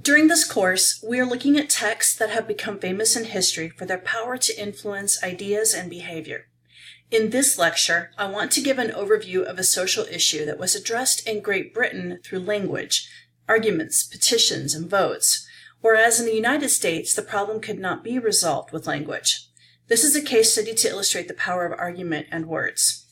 During this course, we are looking at texts that have become famous in history for their power to influence ideas and behavior. In this lecture, I want to give an overview of a social issue that was addressed in Great Britain through language, arguments, petitions, and votes, whereas in the United States, the problem could not be resolved with language. This is a case study to illustrate the power of argument and words.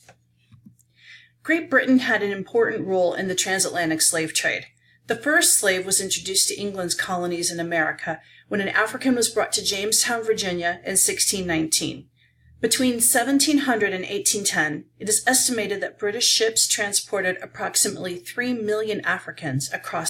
Great Britain had an important role in the transatlantic slave trade. The first slave was introduced to England's colonies in America when an African was brought to Jamestown, Virginia in 1619. Between 1700 and 1810, it is estimated that British ships transported approximately 3 million Africans across.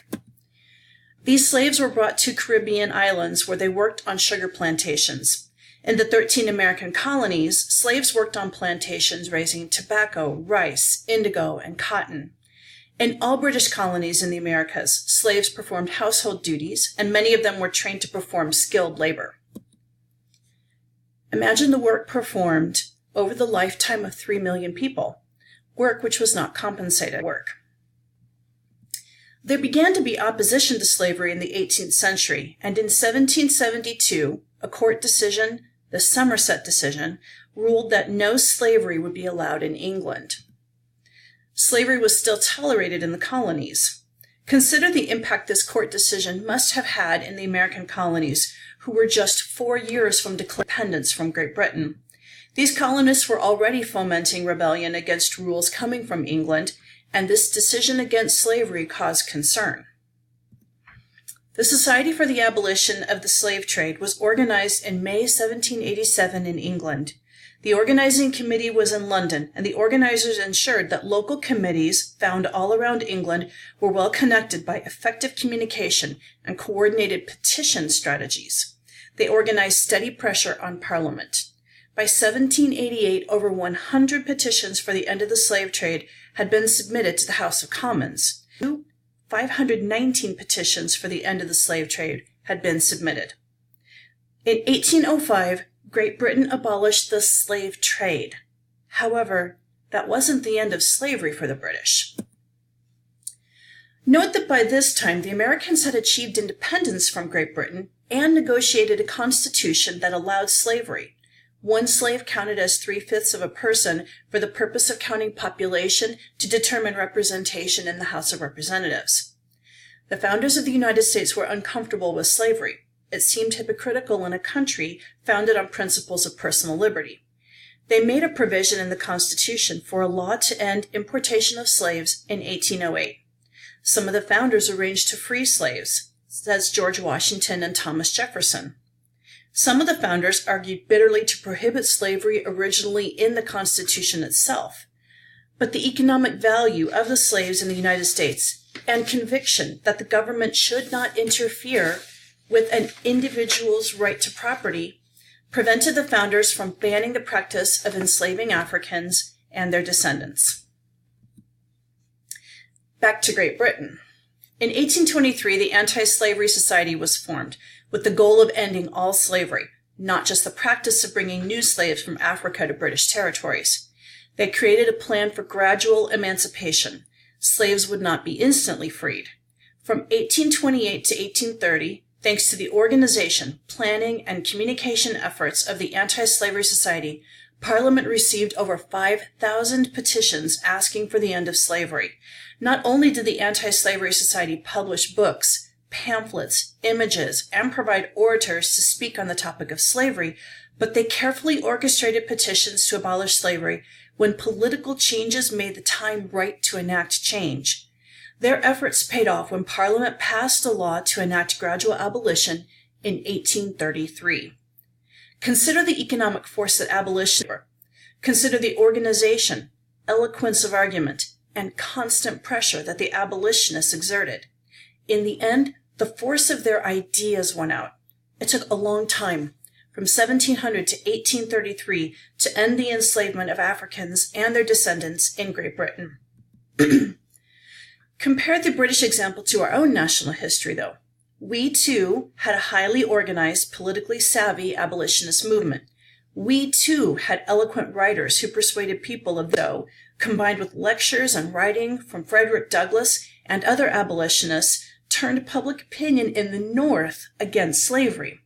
These slaves were brought to Caribbean islands where they worked on sugar plantations. In the 13 American colonies, slaves worked on plantations raising tobacco, rice, indigo, and cotton. In all British colonies in the Americas, slaves performed household duties, and many of them were trained to perform skilled labor. Imagine the work performed over the lifetime of 3 million people, work which was not compensated work. There began to be opposition to slavery in the 18th century, and in 1772, a court decision, the Somerset decision, ruled that no slavery would be allowed in England. Slavery was still tolerated in the colonies. Consider the impact this court decision must have had in the American colonies, who were just 4 years from declaring independence from Great Britain. These colonists were already fomenting rebellion against rules coming from England, and this decision against slavery caused concern. The Society for the Abolition of the Slave Trade was organized in May 1787 in England. The organizing committee was in London, and the organizers ensured that local committees found all around England were well connected by effective communication and coordinated petition strategies. They organized steady pressure on Parliament. By 1788, over 100 petitions for the end of the slave trade had been submitted to the House of Commons. 519 petitions for the end of the slave trade had been submitted. In 1805, Great Britain abolished the slave trade. However, that wasn't the end of slavery for the British. Note that by this time, the Americans had achieved independence from Great Britain and negotiated a constitution that allowed slavery. One slave counted as 3/5 of a person for the purpose of counting population to determine representation in the House of Representatives. The founders of the United States were uncomfortable with slavery. It seemed hypocritical in a country founded on principles of personal liberty. They made a provision in the Constitution for a law to end importation of slaves in 1808. Some of the founders arranged to free slaves, says George Washington and Thomas Jefferson. Some of the founders argued bitterly to prohibit slavery originally in the Constitution itself. But the economic value of the slaves in the United States and conviction that the government should not interfere with an individual's right to property prevented the founders from banning the practice of enslaving Africans and their descendants. Back to Great Britain. In 1823, the Anti-Slavery Society was formed with the goal of ending all slavery, not just the practice of bringing new slaves from Africa to British territories. They created a plan for gradual emancipation. Slaves would not be instantly freed. From 1828 to 1830, thanks to the organization, planning, and communication efforts of the Anti-Slavery Society, Parliament received over 5,000 petitions asking for the end of slavery. Not only did the Anti-Slavery Society publish books, pamphlets, images, and provide orators to speak on the topic of slavery, but they carefully orchestrated petitions to abolish slavery when political changes made the time right to enact change. Their efforts paid off when Parliament passed a law to enact gradual abolition in 1833. Consider the economic force that abolition. Consider the organization, eloquence of argument, and constant pressure that the abolitionists exerted. In the end, the force of their ideas won out. It took a long time, from 1700 to 1833, to end the enslavement of Africans and their descendants in Great Britain. Compare the British example to our own national history, though. We, too, had a highly organized, politically savvy abolitionist movement. We, too, had eloquent writers who persuaded people of though, combined with lectures and writing from Frederick Douglass and other abolitionists turned public opinion in the North against slavery.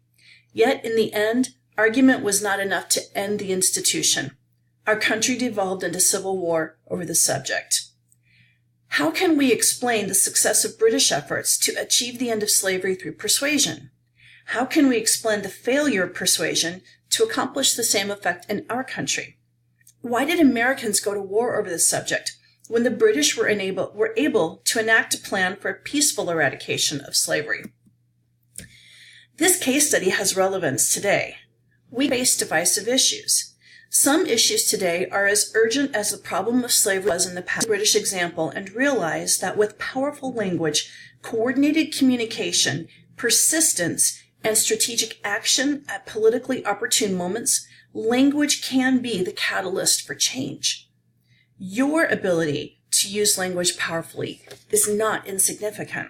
Yet, in the end, argument was not enough to end the institution. Our country devolved into civil war over the subject. How can we explain the success of British efforts to achieve the end of slavery through persuasion? How can we explain the failure of persuasion to accomplish the same effect in our country? Why did Americans go to war over this subject when the British were able to enact a plan for a peaceful eradication of slavery? This case study has relevance today. We face divisive issues. Some issues today are as urgent as the problem of slavery was in the past British example, and realize that with powerful language, coordinated communication, persistence, and strategic action at politically opportune moments, language can be the catalyst for change. Your ability to use language powerfully is not insignificant.